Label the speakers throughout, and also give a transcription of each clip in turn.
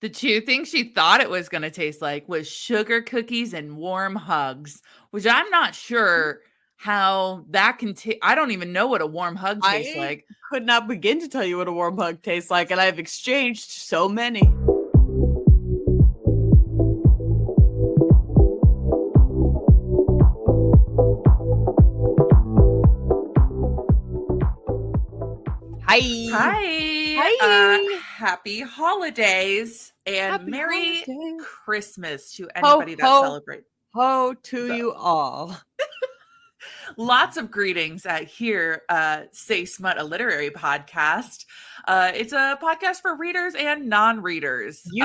Speaker 1: The two things she thought it was going to taste like was sugar cookies and warm hugs, which I'm not sure how that can taste. I don't even know what a warm hug tastes
Speaker 2: I
Speaker 1: like.
Speaker 2: could not begin to tell you what a warm hug tastes like, and I've exchanged so many. Hi. Hi.
Speaker 1: Happy holidays and
Speaker 2: Happy
Speaker 1: Merry
Speaker 2: holidays.
Speaker 1: Christmas to
Speaker 2: Ho,
Speaker 1: anybody that
Speaker 2: ho,
Speaker 1: celebrates.
Speaker 2: ho to
Speaker 1: So,
Speaker 2: you all.
Speaker 1: lots of greetings here. Say Smut, a literary podcast. It's a podcast for readers and non-readers.
Speaker 2: You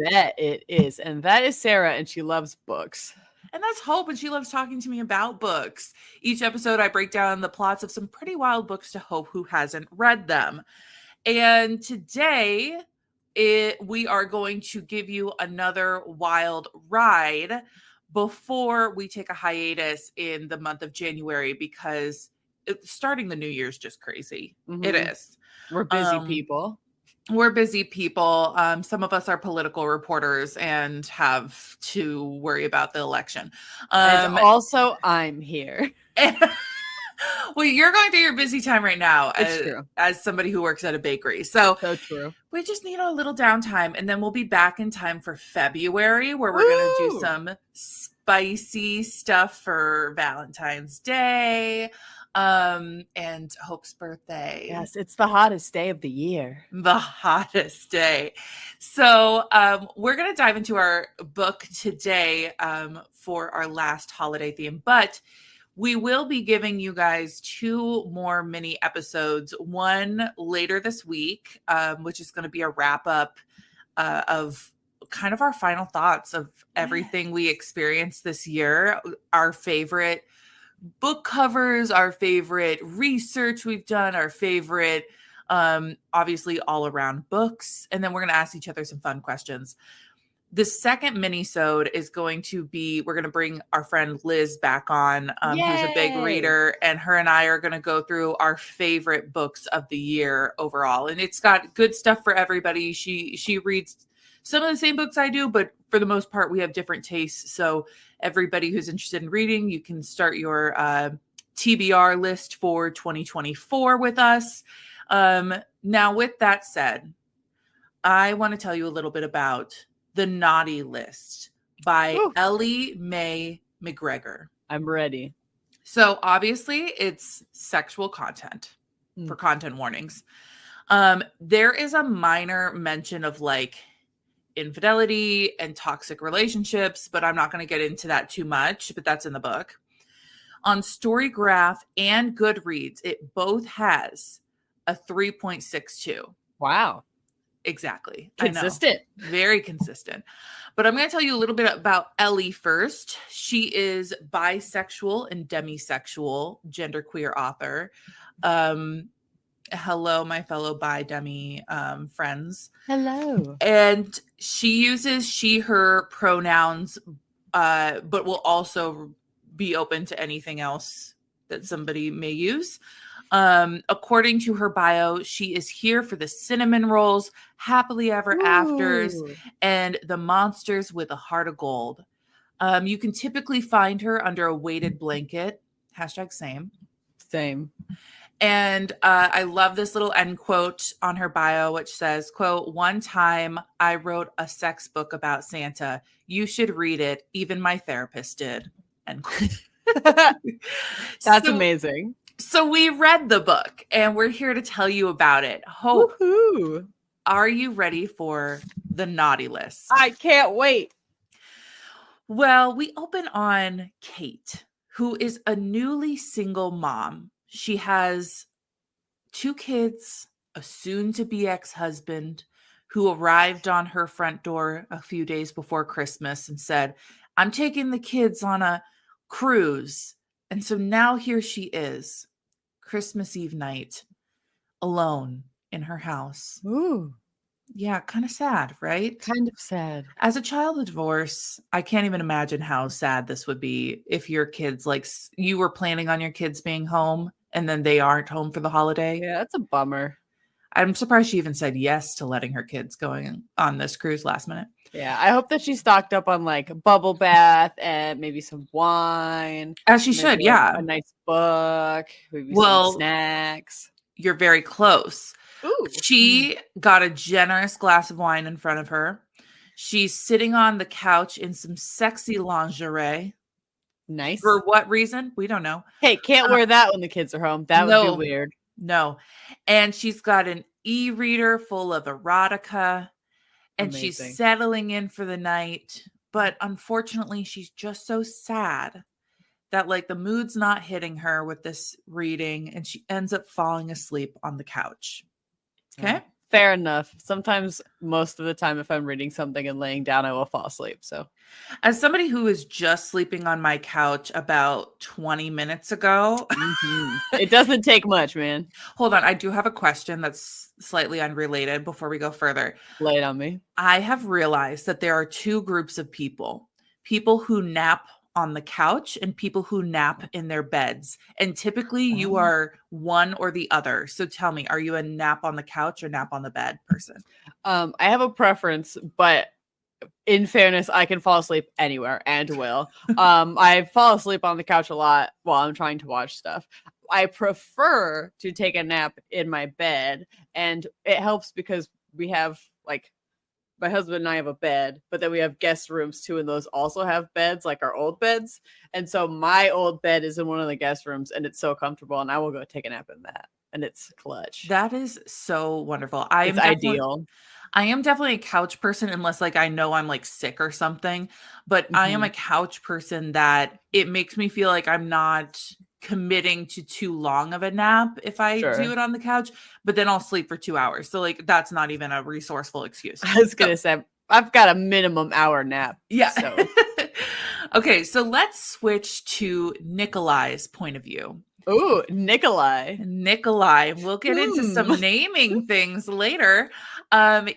Speaker 2: bet it is. And that is Sarah, and she loves books.
Speaker 1: And that's Hope, and she loves talking to me about books. Each episode, I break down the plots of some pretty wild books to Hope, who hasn't read them. And today, we are going to give you another wild ride before we take a hiatus in the month of January, because starting the new year is just crazy.
Speaker 2: Mhm.
Speaker 1: It is.
Speaker 2: We're busy people.
Speaker 1: We're busy people. Some of us are political reporters and have to worry about the election.
Speaker 2: And also, I'm here.
Speaker 1: Well, you're going through your busy time right now
Speaker 2: True.
Speaker 1: as somebody who works at a bakery. So
Speaker 2: True.
Speaker 1: We just need a little downtime, and then we'll be back in time for February, where we're going to do some spicy stuff for Valentine's Day and Hope's birthday.
Speaker 2: Yes, it's the hottest day of the year.
Speaker 1: The hottest day. So we're going to dive into our book today for our last holiday theme, but we will be giving you guys 2 more mini episodes, one later this week, which is going to be a wrap up of kind of our final thoughts of everything we experienced this year, our favorite book covers, our favorite research we've done, our favorite, obviously all around books. And then we're going to ask each other some fun questions. The second mini-sode is going to be, we're going to bring our friend Liz back on, who's a big reader, and her and I are going to go through our favorite books of the year overall. And it's got good stuff for everybody. She reads some of the same books I do, but for the most part, we have different tastes. So everybody who's interested in reading, you can start your TBR list for 2024 with us. Now, with that said, I want to tell you a little bit about The Naughty List by Ellie Mae MacGregor.
Speaker 2: I'm ready.
Speaker 1: So obviously it's sexual content for content warnings. There is a minor mention of like infidelity and toxic relationships, but I'm not going to get into that too much, but that's in the book. On Storygraph and Goodreads, it both has a 3.62.
Speaker 2: Wow.
Speaker 1: Exactly.
Speaker 2: Consistent.
Speaker 1: I know. Very consistent. But I'm going to tell you a little bit about Ellie first. She is bisexual and demisexual, genderqueer author. Hello, my fellow bi-demi friends.
Speaker 2: Hello.
Speaker 1: And she uses she, her pronouns, but will also be open to anything else that somebody may use. According to her bio, she is here for the cinnamon rolls, happily ever afters, and the monsters with a heart of gold. You can typically find her under a weighted blanket. #same.
Speaker 2: Same.
Speaker 1: And I love this little end quote on her bio, which says, quote, "One time I wrote a sex book about Santa. You should read it. Even my therapist did." End quote.
Speaker 2: That's amazing.
Speaker 1: So we read the book and we're here to tell you about it. Hope,
Speaker 2: woohoo,
Speaker 1: are you ready for The Naughty List?
Speaker 2: I can't wait.
Speaker 1: Well, we open on Kate, who is a newly single mom. She has 2 kids, a soon-to-be ex-husband who arrived on her front door a few days before Christmas and said, "I'm taking the kids on a cruise." And so now here she is, Christmas Eve night, alone in her house.
Speaker 2: Ooh.
Speaker 1: Yeah, kind of sad, right?
Speaker 2: Kind of sad.
Speaker 1: As a child of divorce, I can't even imagine how sad this would be if your kids, like, you were planning on your kids being home and then they aren't home for the holiday.
Speaker 2: Yeah, that's a bummer.
Speaker 1: I'm surprised she even said yes to letting her kids going on this cruise last minute.
Speaker 2: Yeah, I hope that she's stocked up on like a bubble bath and maybe some wine.
Speaker 1: As she
Speaker 2: Maybe
Speaker 1: should,
Speaker 2: like
Speaker 1: yeah.
Speaker 2: a nice book, maybe some
Speaker 1: Well,
Speaker 2: snacks.
Speaker 1: you're very close.
Speaker 2: Ooh.
Speaker 1: She got a generous glass of wine in front of her. She's sitting on the couch in some sexy lingerie.
Speaker 2: Nice.
Speaker 1: For what reason? We don't know.
Speaker 2: Hey, can't wear that when the kids are home. That would be weird.
Speaker 1: No. And she's got an e-reader full of erotica, and
Speaker 2: Amazing.
Speaker 1: she's settling in for the night. But unfortunately, she's just so sad that like the mood's not hitting her with this reading, and she ends up falling asleep on the couch. Okay.
Speaker 2: Fair enough. Sometimes, most of the time, if I'm reading something and laying down, I will fall asleep. So,
Speaker 1: as somebody who was just sleeping on my couch about 20 minutes ago,
Speaker 2: it doesn't take much, man.
Speaker 1: Hold on. I do have a question that's slightly unrelated before we go further.
Speaker 2: Lay it on me.
Speaker 1: I have realized that there are two groups of people who nap on the couch and people who nap in their beds. And typically you are one or the other. So tell me, are you a nap on the couch or nap on the bed person?
Speaker 2: I have a preference, but in fairness, I can fall asleep anywhere and will. I fall asleep on the couch a lot while I'm trying to watch stuff. I prefer to take a nap in my bed, and it helps because we have like my husband and I have a bed, but then we have guest rooms too, and those also have beds, like our old beds. And so my old bed is in one of the guest rooms, and it's so comfortable, and I will go take a nap in that, and it's clutch.
Speaker 1: That is so wonderful.
Speaker 2: It's ideal.
Speaker 1: I am definitely a couch person unless like I know I'm like sick or something, but I am a couch person that it makes me feel like I'm not committing to too long of a nap if I do it on the couch, but then I'll sleep for 2 hours. So like that's not even a resourceful excuse.
Speaker 2: I was gonna say I've got a minimum hour nap.
Speaker 1: Yeah.
Speaker 2: So.
Speaker 1: Okay, so let's switch to Nikolai's point of view.
Speaker 2: Ooh, Nikolai.
Speaker 1: We'll get into some naming things later.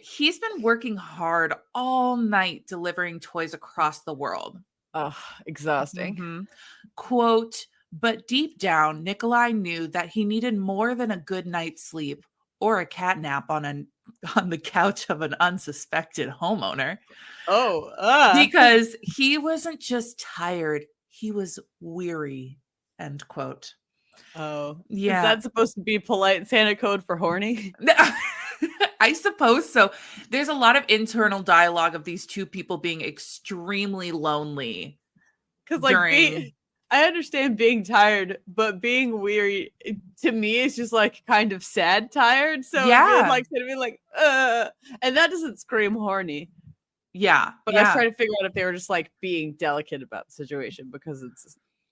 Speaker 1: He's been working hard all night delivering toys across the world.
Speaker 2: Oh, exhausting.
Speaker 1: Quote, but deep down, Nikolai knew that he needed more than a good night's sleep or a cat nap on the couch of an unsuspected homeowner. Because he wasn't just tired, he was weary, end quote.
Speaker 2: Oh,
Speaker 1: yeah.
Speaker 2: Is that supposed to be polite Santa code for horny?
Speaker 1: I suppose so. There's a lot of internal dialogue of these two people being extremely lonely.
Speaker 2: Because like I understand being tired, but being weary to me is just like kind of sad tired. So like to be like, and that doesn't scream horny.
Speaker 1: Yeah.
Speaker 2: But I was trying to figure out if they were just like being delicate about the situation because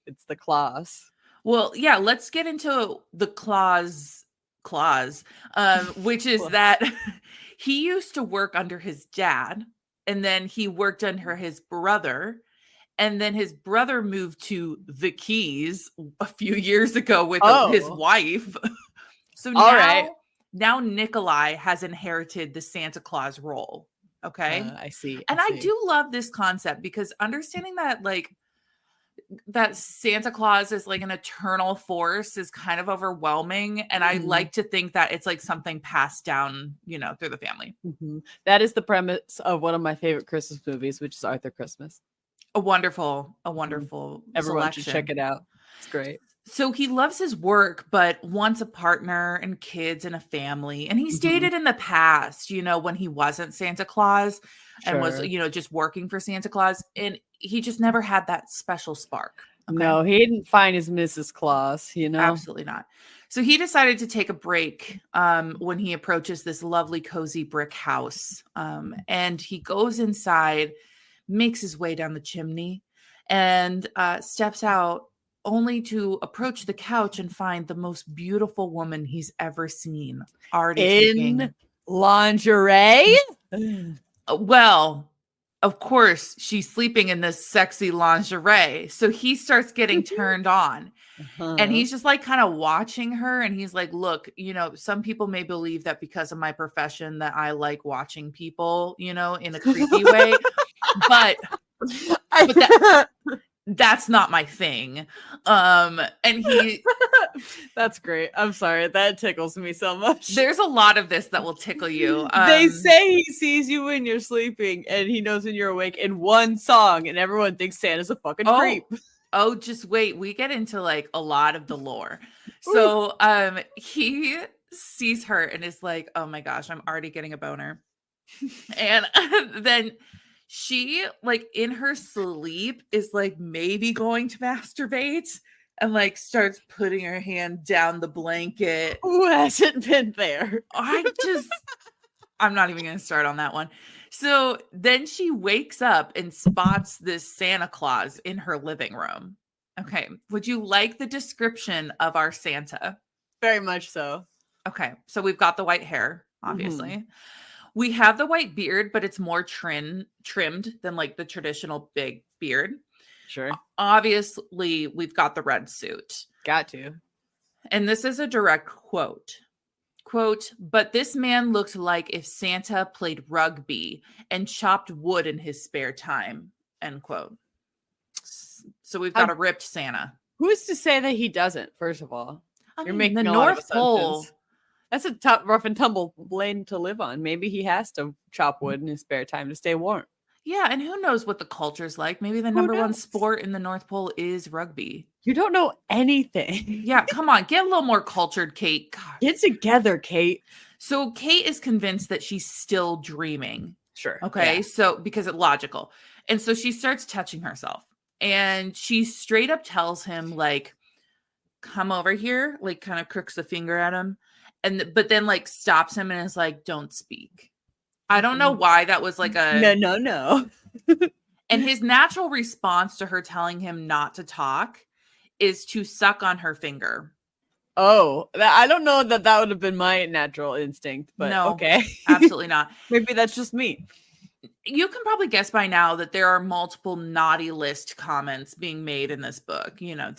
Speaker 2: it's the clause.
Speaker 1: Well, yeah, let's get into the clause, which is that he used to work under his dad, and then he worked under his brother, and then his brother moved to the Keys a few years ago with his wife. So now Nikolai has inherited the Santa Claus role. Okay.
Speaker 2: I see.
Speaker 1: I do love this concept because understanding that like that Santa Claus is like an eternal force is kind of overwhelming. And I like to think that it's like something passed down, through the family.
Speaker 2: That is the premise of one of my favorite Christmas movies, which is Arthur Christmas.
Speaker 1: A wonderful
Speaker 2: Everyone should check it out. It's great.
Speaker 1: So he loves his work, but wants a partner and kids and a family. And he stated in the past, when he wasn't Santa Claus and was, just working for Santa Claus. And he just never had that special spark.
Speaker 2: Okay? No, he didn't find his Mrs. Claus,
Speaker 1: Absolutely not. So he decided to take a break when he approaches this lovely, cozy brick house. And he goes inside, makes his way down the chimney, and steps out only to approach the couch and find the most beautiful woman he's ever seen already
Speaker 2: in lingerie.
Speaker 1: Well, of course, she's sleeping in this sexy lingerie. So he starts getting turned on. And he's just like kind of watching her. And he's like, look, some people may believe that because of my profession that I like watching people, in a creepy way. But that's not my thing. And he
Speaker 2: That's great. I'm sorry. That tickles me so much.
Speaker 1: there's a lot of this that will tickle you.
Speaker 2: They say he sees you when you're sleeping and he knows when you're awake in one song, and everyone thinks Santa's a fucking creep.
Speaker 1: Oh, just wait. We get into like a lot of the lore. So he sees her and is like, oh my gosh, I'm already getting a boner. And then she, like, in her sleep is like maybe going to masturbate and like starts putting her hand down the blanket.
Speaker 2: Who hasn't been there?
Speaker 1: I'm not even going to start on that one. So then she wakes up and spots this Santa Claus in her living room. Okay. Would you like the description of our Santa?
Speaker 2: Very much so.
Speaker 1: Okay. So we've got the white hair, obviously. Mm-hmm. We have the white beard, but it's more trimmed than like the traditional big beard.
Speaker 2: Sure.
Speaker 1: Obviously, we've got the red suit.
Speaker 2: Got to.
Speaker 1: And this is a direct quote. Quote, but this man looked like if Santa played rugby and chopped wood in his spare time. End quote. So we've got a ripped Santa.
Speaker 2: Who's to say that he doesn't, first of all?
Speaker 1: You're making the North Pole.
Speaker 2: That's a tough, rough and tumble lane to live on. Maybe he has to chop wood in his spare time to stay warm.
Speaker 1: Yeah, and who knows what the culture's like? Maybe the number one sport in the North Pole is rugby.
Speaker 2: You don't know anything.
Speaker 1: Yeah, come on. Get a little more cultured, Kate. God.
Speaker 2: Get together, Kate.
Speaker 1: So Kate is convinced that she's still dreaming.
Speaker 2: Sure.
Speaker 1: Okay,
Speaker 2: yeah.
Speaker 1: So because it's logical. And so she starts touching herself. And she straight up tells him, like, come over here, like kind of crooks the finger at him. But then like stops him and is like, don't speak. I don't know why that was like a
Speaker 2: no.
Speaker 1: And his natural response to her telling him not to talk is to suck on her finger.
Speaker 2: Oh, I don't know that would have been my natural instinct, but no, okay.
Speaker 1: Absolutely not.
Speaker 2: Maybe that's just me.
Speaker 1: You can probably guess by now that there are multiple naughty list comments being made in this book. You know,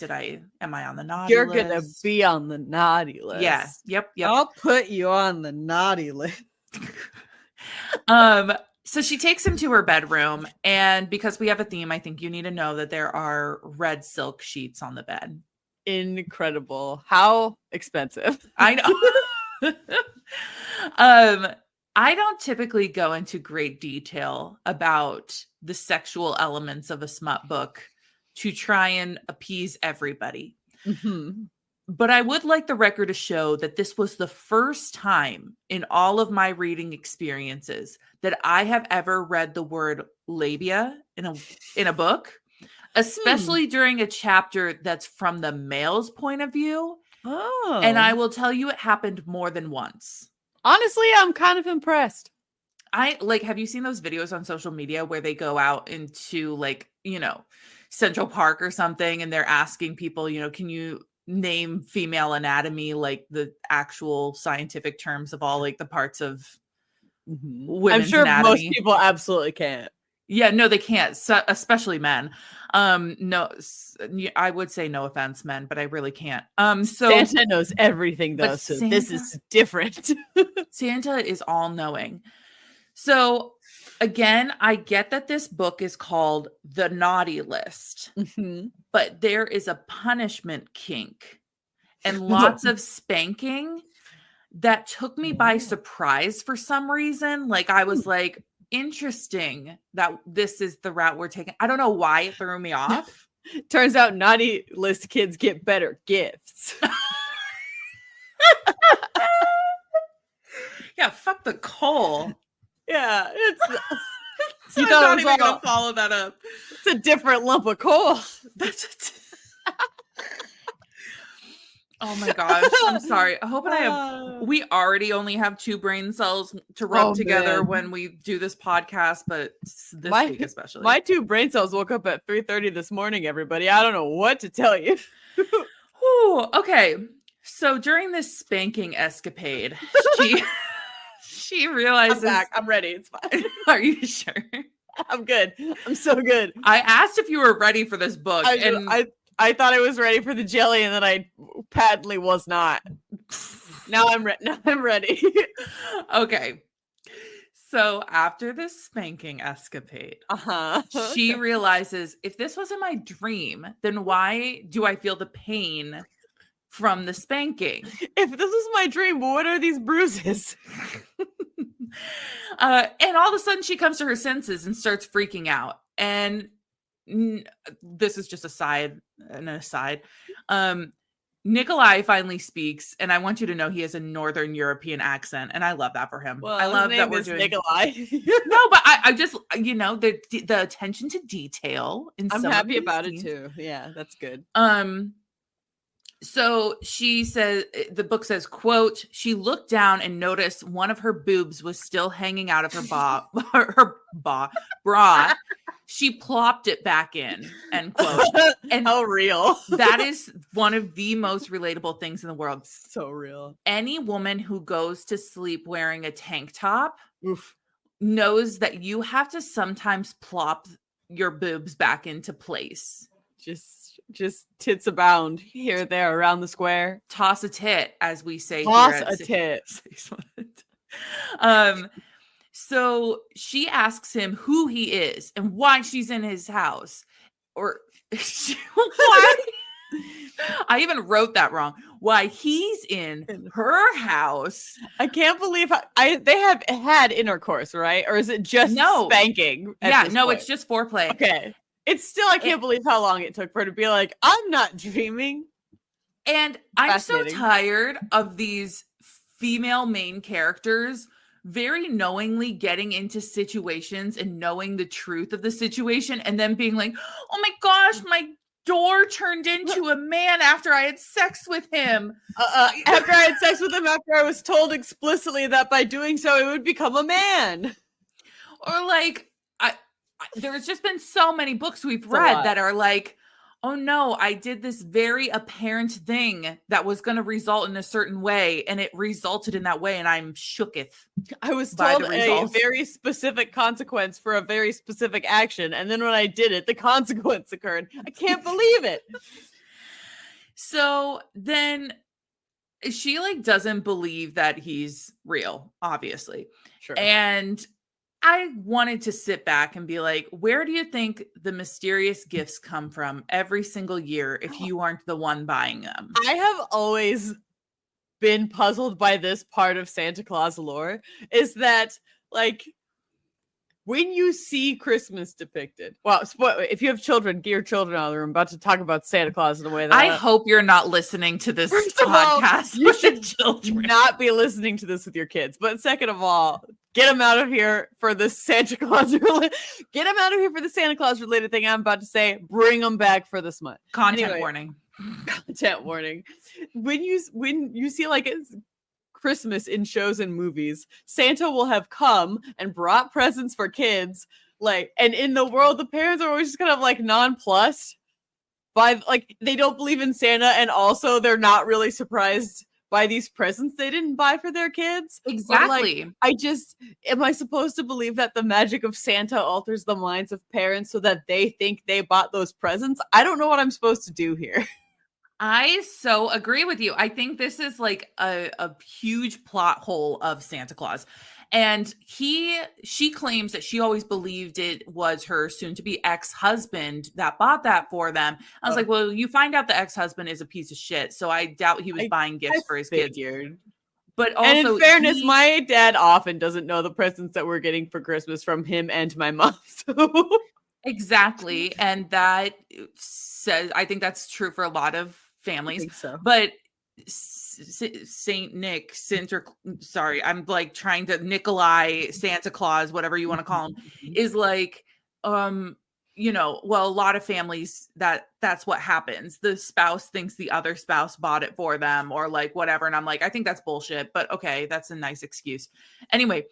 Speaker 1: am I on the naughty
Speaker 2: list?
Speaker 1: You're
Speaker 2: going to be on the naughty list.
Speaker 1: Yeah. Yep.
Speaker 2: I'll put you on the naughty list.
Speaker 1: So she takes him to her bedroom, and because we have a theme, I think you need to know that there are red silk sheets on the bed.
Speaker 2: Incredible. How expensive.
Speaker 1: I know. I don't typically go into great detail about the sexual elements of a smut book to try and appease everybody.
Speaker 2: Mm-hmm.
Speaker 1: But I would like the record to show that this was the first time in all of my reading experiences that I have ever read the word labia in a book, especially during a chapter that's from the male's point of view.
Speaker 2: Oh.
Speaker 1: And I will tell you, it happened more than once.
Speaker 2: Honestly, I'm kind of impressed.
Speaker 1: Have you seen those videos on social media where they go out into like, you know, Central Park or something, and they're asking people, you know, can you name female anatomy, like the actual scientific terms of all like the parts of women's
Speaker 2: I'm sure
Speaker 1: anatomy.
Speaker 2: Most people absolutely can't.
Speaker 1: Yeah, no, they can't, so, especially men. No, I would say no offense, men, but I really can't. So
Speaker 2: Santa knows everything though, so this is different.
Speaker 1: Santa is all knowing. So again, I get that this book is called The Naughty List, but there is a punishment kink and lots of spanking that took me by surprise for some reason. Like I was like, interesting that this is the route we're taking. I don't know why it threw me off.
Speaker 2: Turns out naughty list kids get better gifts.
Speaker 1: Yeah, fuck the coal.
Speaker 2: Yeah, it's
Speaker 1: so I'm not even gonna follow that up.
Speaker 2: It's a different lump of coal.
Speaker 1: Oh my gosh, I'm sorry. I hope we already only have 2 brain cells to rub together when we do this podcast, but this week especially.
Speaker 2: My 2 brain cells woke up at 3:30 this morning, everybody. I don't know what to tell you.
Speaker 1: Ooh, okay. So during this spanking escapade, she realizes...
Speaker 2: I'm ready. It's fine.
Speaker 1: Are you sure?
Speaker 2: I'm good. I'm so good.
Speaker 1: I asked if you were ready for this book.
Speaker 2: I thought I was ready for the jelly, and then I patently was not. Now I'm ready.
Speaker 1: Okay. So after this spanking escapade,
Speaker 2: Uh-huh.
Speaker 1: she realizes if this wasn't my dream, then why do I feel the pain from the spanking?
Speaker 2: If this is my dream, what are these bruises?
Speaker 1: And all of a sudden she comes to her senses and starts freaking out. And this is just an aside. Nikolai finally speaks, and I want you to know he has a Northern European accent, and I love that for him.
Speaker 2: Well,
Speaker 1: I love
Speaker 2: his
Speaker 1: that
Speaker 2: name
Speaker 1: we're
Speaker 2: is
Speaker 1: doing
Speaker 2: Nikolai.
Speaker 1: no, but I just the attention to detail in
Speaker 2: I'm
Speaker 1: some
Speaker 2: happy
Speaker 1: of these
Speaker 2: about
Speaker 1: scenes.
Speaker 2: it too. Yeah, that's good.
Speaker 1: So she says, the book says, quote, she looked down and noticed one of her boobs was still hanging out of her bra. She plopped it back in, end quote. And
Speaker 2: how real.
Speaker 1: that is one of the most relatable things in the world.
Speaker 2: So real.
Speaker 1: Any woman who goes to sleep wearing a tank top
Speaker 2: Oof.
Speaker 1: knows that you have to sometimes plop your boobs back into place.
Speaker 2: Just tits abound here, there, around the square.
Speaker 1: Toss a tit, as we say.
Speaker 2: Toss
Speaker 1: here at
Speaker 2: a tit.
Speaker 1: So she asks him who he is and why she's in his house. Or why? I even wrote that wrong. Why he's in her house.
Speaker 2: I can't believe they have had intercourse, right? Or is it just spanking?
Speaker 1: It's just foreplay.
Speaker 2: Okay. It's still, I can't believe how long it took for her to be like, I'm not dreaming.
Speaker 1: And I'm so tired of these female main characters very knowingly getting into situations and knowing the truth of the situation and then being like, oh my gosh, my door turned into a man after I had sex with him.
Speaker 2: After I had sex with him, after I was told explicitly that by doing so, it would become a man.
Speaker 1: Or like, there's just been so many books we've read that are like, oh no, I did this very apparent thing that was going to result in a certain way, and it resulted in that way, and I'm shooketh.
Speaker 2: I was told a very specific consequence for a very specific action, and then when I did it, the consequence occurred. I can't believe it.
Speaker 1: So then she like doesn't believe that he's real, obviously.
Speaker 2: Sure.
Speaker 1: And I wanted to sit back and be like, where do you think the mysterious gifts come from every single year if you aren't the one buying them?
Speaker 2: I have always been puzzled by this part of Santa Claus lore, is that like when you see Christmas depicted, well, if you have children, get your children out of the room. I'm about to talk about Santa Claus in a way that
Speaker 1: I hope you're not listening to this podcast.
Speaker 2: You should not be listening to this with your kids. But second of all, get them out of here for the Santa Claus. Get them out of here for the Santa Claus related thing I'm about to say. Bring them back for the smut.
Speaker 1: Content warning.
Speaker 2: Content warning. When you see like it's Christmas in shows and movies, Santa will have come and brought presents for kids, like, and in the world the parents are always just kind of like nonplussed by, like, they don't believe in Santa, and also they're not really surprised by these presents they didn't buy for their kids.
Speaker 1: Exactly.
Speaker 2: Like, am I supposed to believe that the magic of Santa alters the minds of parents so that they think they bought those presents? I don't know what I'm supposed to do here.
Speaker 1: I so agree with you. I think this is like a huge plot hole of Santa Claus. And she claims that she always believed it was her soon-to-be ex-husband that bought that for them. I was like, well, you find out the ex-husband is a piece of shit, so I doubt he was buying gifts for his kids. But also,
Speaker 2: and in fairness, my dad often doesn't know the presents that we're getting for Christmas from him and my mom. So.
Speaker 1: Exactly. And that says, I think that's true for a lot of families.
Speaker 2: I think so.
Speaker 1: But Saint Nick, sorry, I'm like trying to Nikolai, Santa Claus, whatever you want to call him, is like, you know, well, a lot of families that's what happens. The spouse thinks the other spouse bought it for them or like whatever. And I'm like, I think that's bullshit, but okay, that's a nice excuse. Anyway,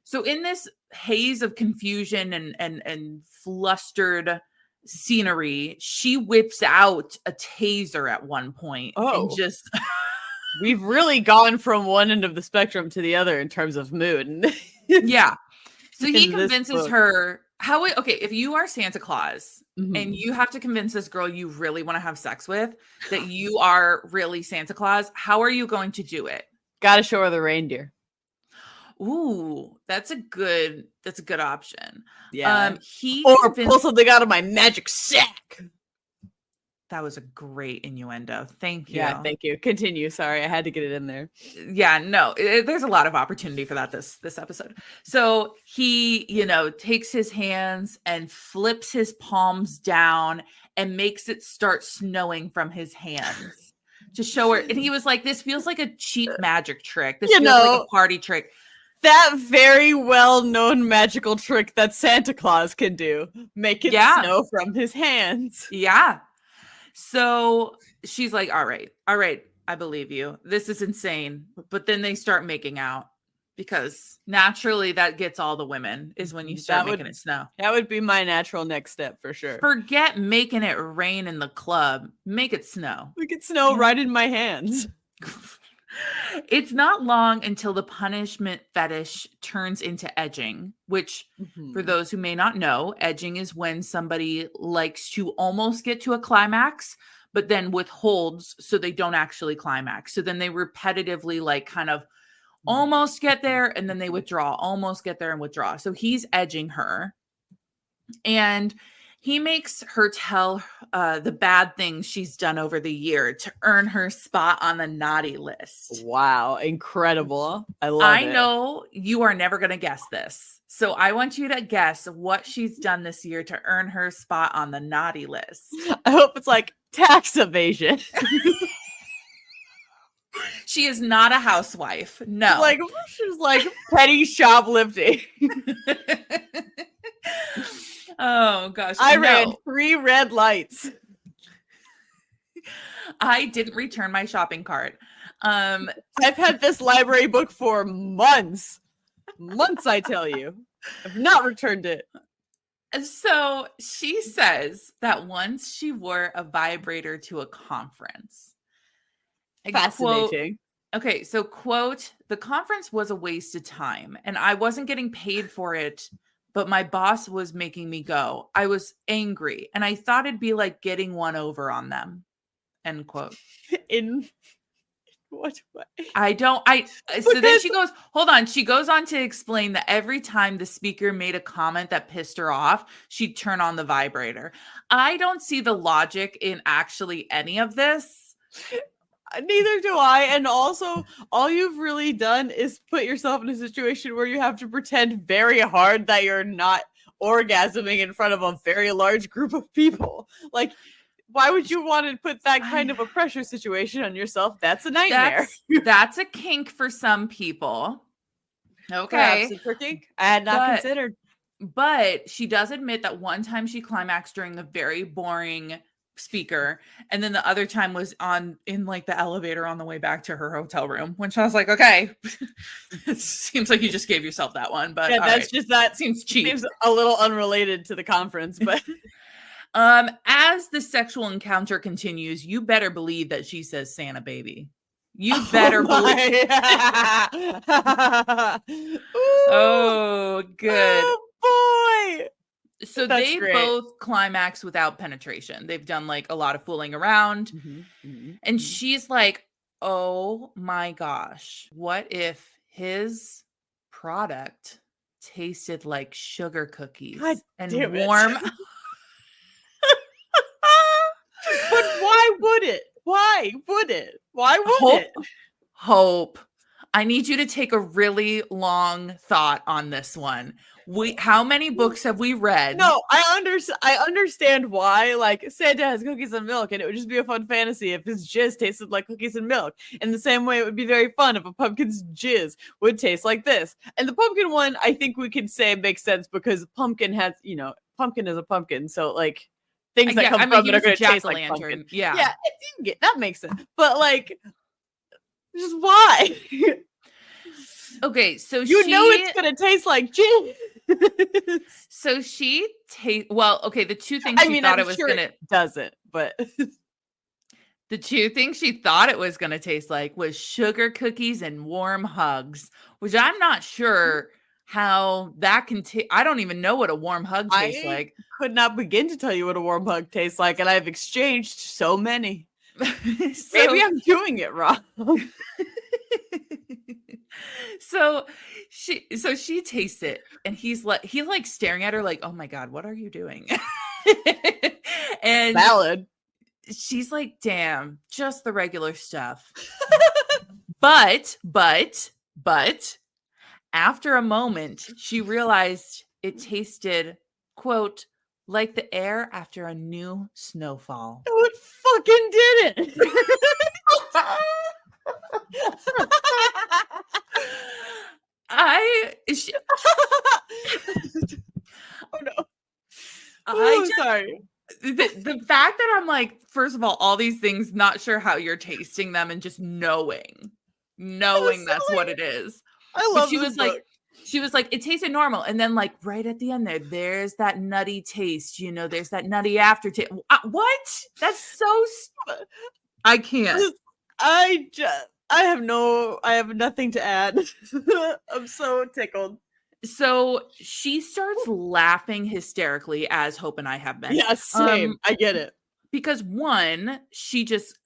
Speaker 1: so in this haze of confusion and flustered scenery, she whips out a taser at one point. And just
Speaker 2: we've really gone from one end of the spectrum to the other in terms of mood.
Speaker 1: Yeah. So he convinces her if you are Santa Claus and you have to convince this girl you really want to have sex with that you are really Santa Claus, how are you going to do it?
Speaker 2: Gotta show her the reindeer.
Speaker 1: Ooh, that's a good option.
Speaker 2: Yeah.
Speaker 1: He
Speaker 2: Or pull
Speaker 1: convinced
Speaker 2: something out of my magic sack.
Speaker 1: that was a great innuendo. Thank
Speaker 2: Yeah,
Speaker 1: you.
Speaker 2: thank you. Continue. Sorry, I had to get it in there.
Speaker 1: Yeah, no, there's a lot of opportunity for that this episode. So he, takes his hands and flips his palms down and makes it start snowing from his hands to show her. And he was like, "This feels like a cheap magic trick. This
Speaker 2: You
Speaker 1: feels like a
Speaker 2: know,
Speaker 1: party trick."
Speaker 2: that very well-known magical trick that Santa Claus can do. Make it
Speaker 1: Yeah,
Speaker 2: snow from his hands.
Speaker 1: yeah. So she's like, all right, I believe you. This is insane. But then they start making out because naturally that gets all the women is when you start making it snow.
Speaker 2: That would be my natural next step for sure.
Speaker 1: Forget making it rain in the club. Make it snow.
Speaker 2: We get snow right in my hands.
Speaker 1: It's not long until the punishment fetish turns into edging, which for those who may not know, edging is when somebody likes to almost get to a climax, but then withholds so they don't actually climax. So then they repetitively like kind of almost get there and then they withdraw, almost get there and withdraw. So he's edging her and he makes her tell the bad things she's done over the year to earn her spot on the naughty list.
Speaker 2: Wow, incredible. I love it.
Speaker 1: I know you are never going to guess this. So I want you to guess what she's done this year to earn her spot on the naughty list.
Speaker 2: I hope it's like tax evasion.
Speaker 1: She is not a housewife. No.
Speaker 2: Like she's like petty shoplifting.
Speaker 1: Oh gosh.
Speaker 2: I ran 3 red lights.
Speaker 1: I didn't return my shopping cart.
Speaker 2: I've had this library book for months. Months, I tell you. I've not returned it.
Speaker 1: So she says that once she wore a vibrator to a conference.
Speaker 2: Fascinating.
Speaker 1: Okay, so quote, the conference was a waste of time and I wasn't getting paid for it, but my boss was making me go. I was angry and I thought it'd be like getting one over on them. End quote.
Speaker 2: In what way?
Speaker 1: So then she goes, hold on. She goes on to explain that every time the speaker made a comment that pissed her off, she'd turn on the vibrator. I don't see the logic in actually any of this.
Speaker 2: Neither do I. And also, all you've really done is put yourself in a situation where you have to pretend very hard that you're not orgasming in front of a very large group of people. Like, why would you want to put that kind of a pressure situation on yourself? That's a nightmare.
Speaker 1: That's a kink for some people. Okay.
Speaker 2: Perhaps it's for kink. I had not considered.
Speaker 1: But she does admit that one time she climaxed during a very boring speaker, and then the other time was in like the elevator on the way back to her hotel room, which I was like, okay, it seems like you just gave yourself that one, but
Speaker 2: yeah, that's just that
Speaker 1: seems cheap.
Speaker 2: Seems a little unrelated to the conference, but
Speaker 1: as the sexual encounter continues, you better believe that she says Santa baby. You better believe. Oh, good.
Speaker 2: Oh boy.
Speaker 1: So they both climax without penetration. They've done like a lot of fooling around. And she's like, oh my gosh, what if his product tasted like sugar cookies and warm?
Speaker 2: But why would it? Why would it? Why would it?
Speaker 1: Hope. I need you to take a really long thought on this one. How many books have we read?
Speaker 2: No, I understand why. Like, Santa has cookies and milk, and it would just be a fun fantasy if his jizz tasted like cookies and milk. In the same way, it would be very fun if a pumpkin's jizz would taste like this. And the pumpkin one, I think we could say makes sense because pumpkin has, pumpkin is a pumpkin. So, like, things that come from it are going to taste like pumpkin.
Speaker 1: Yeah,
Speaker 2: that makes sense. But, like, just why?
Speaker 1: Okay, so
Speaker 2: know it's going to taste like jizz.
Speaker 1: So she the two things she thought it was gonna
Speaker 2: doesn't, but
Speaker 1: the two things she thought it was gonna taste like was sugar cookies and warm hugs, which I'm not sure how that can taste. I don't even know what a warm hug tastes like.
Speaker 2: Could not begin to tell you what a warm hug tastes like, and I've exchanged so many. Maybe I'm doing it wrong.
Speaker 1: So she tastes it, and he's like staring at her like, "Oh my god, what are you doing?" And
Speaker 2: Valid.
Speaker 1: she's like, "Damn, just the regular stuff." But after a moment, she realized it tasted, quote, like the air after a new snowfall.
Speaker 2: No, it fucking did it.
Speaker 1: I
Speaker 2: Oh no.
Speaker 1: I
Speaker 2: Oh,
Speaker 1: just
Speaker 2: sorry.
Speaker 1: the fact that I'm like, first of all these things, not sure how you're tasting them, and just knowing that's what it is.
Speaker 2: I
Speaker 1: But
Speaker 2: love this book.
Speaker 1: she was like, it tasted normal. And then like right at the end there's that nutty taste, there's that nutty aftertaste. What? That's so I can't.
Speaker 2: I have nothing to add. I'm so tickled.
Speaker 1: So she starts laughing hysterically, as Hope and I have been.
Speaker 2: Yeah, same. I get it.
Speaker 1: Because one, she just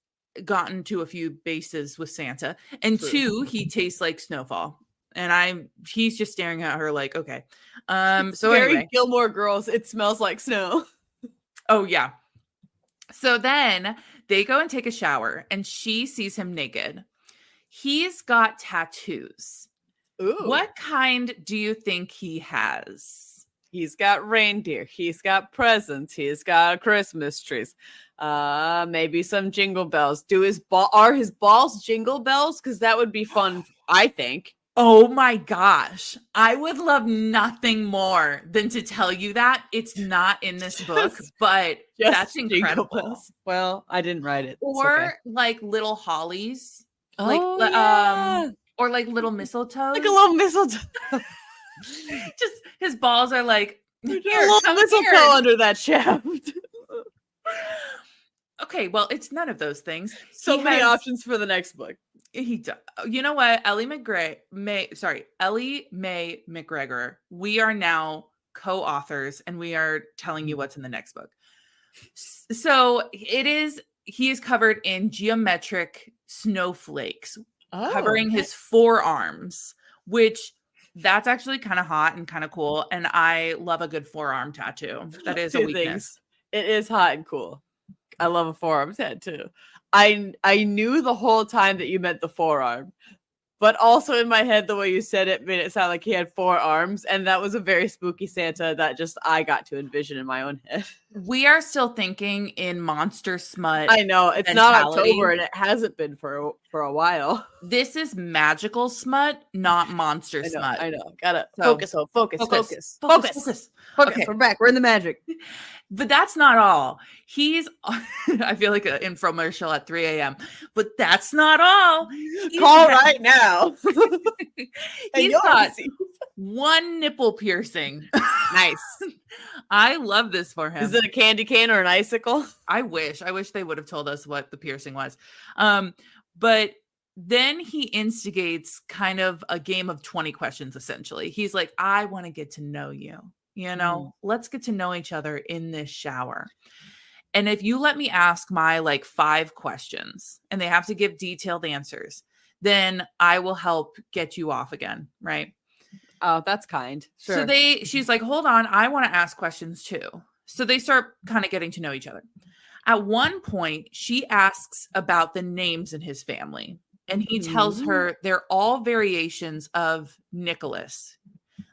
Speaker 1: got into a few bases with Santa, and
Speaker 2: True.
Speaker 1: two, he tastes like snowfall. And he's just staring at her like, okay. So
Speaker 2: Very
Speaker 1: anyway.
Speaker 2: Gilmore Girls, it smells like snow.
Speaker 1: Oh yeah. So then they go and take a shower, and she sees him naked. He's got tattoos.
Speaker 2: Ooh.
Speaker 1: What kind do you think he has?
Speaker 2: He's got reindeer. He's got presents. He's got Christmas trees. Maybe some jingle bells. Are his balls jingle bells? Because that would be fun, I think.
Speaker 1: Oh my gosh. I would love nothing more than to tell you that. It's not in this book, but that's incredible.
Speaker 2: Well, I didn't write it.
Speaker 1: Or like little hollies. Or like little mistletoe.
Speaker 2: Like a little mistletoe.
Speaker 1: Just his balls are like,
Speaker 2: a little mistletoe under that shaft.
Speaker 1: Okay, well, it's none of those things.
Speaker 2: So many options for the next book.
Speaker 1: You know what? Ellie Mae MacGregor. We are now co-authors, and we are telling you what's in the next book. So he is covered in geometric snowflakes, covering his forearms, which that's actually kind of hot and kind of cool. And I love a good forearm tattoo. That is a weakness.
Speaker 2: It is hot and cool. I love a forearm tattoo. I knew the whole time that you meant the forearm, but also in my head, the way you said it made it sound like he had 4 arms, and that was a very spooky Santa that just I got to envision in my own head.
Speaker 1: We are still thinking in monster smut.
Speaker 2: I know it's mentality. Not October, and it hasn't been for a while.
Speaker 1: This is magical smut, not monster smut.
Speaker 2: I know. Gotta focus. Okay. We're back. We're in the magic.
Speaker 1: But that's not all. I feel like an infomercial at 3 a.m. But that's not all.
Speaker 2: Call right now.
Speaker 1: He's got 1 nipple piercing.
Speaker 2: Nice.
Speaker 1: I love this for him.
Speaker 2: Is it a candy cane or an icicle?
Speaker 1: I wish they would have told us what the piercing was. But then he instigates kind of a game of 20 questions, essentially. He's like, I want to get to know you. Let's get to know each other in this shower. And if you let me ask my like 5 questions, and they have to give detailed answers, then I will help get you off again. Right.
Speaker 2: Oh, that's kind. Sure.
Speaker 1: So she's like, hold on, I want to ask questions too. So they start kind of getting to know each other. At one point, she asks about the names in his family, and he tells her they're all variations of Nicholas.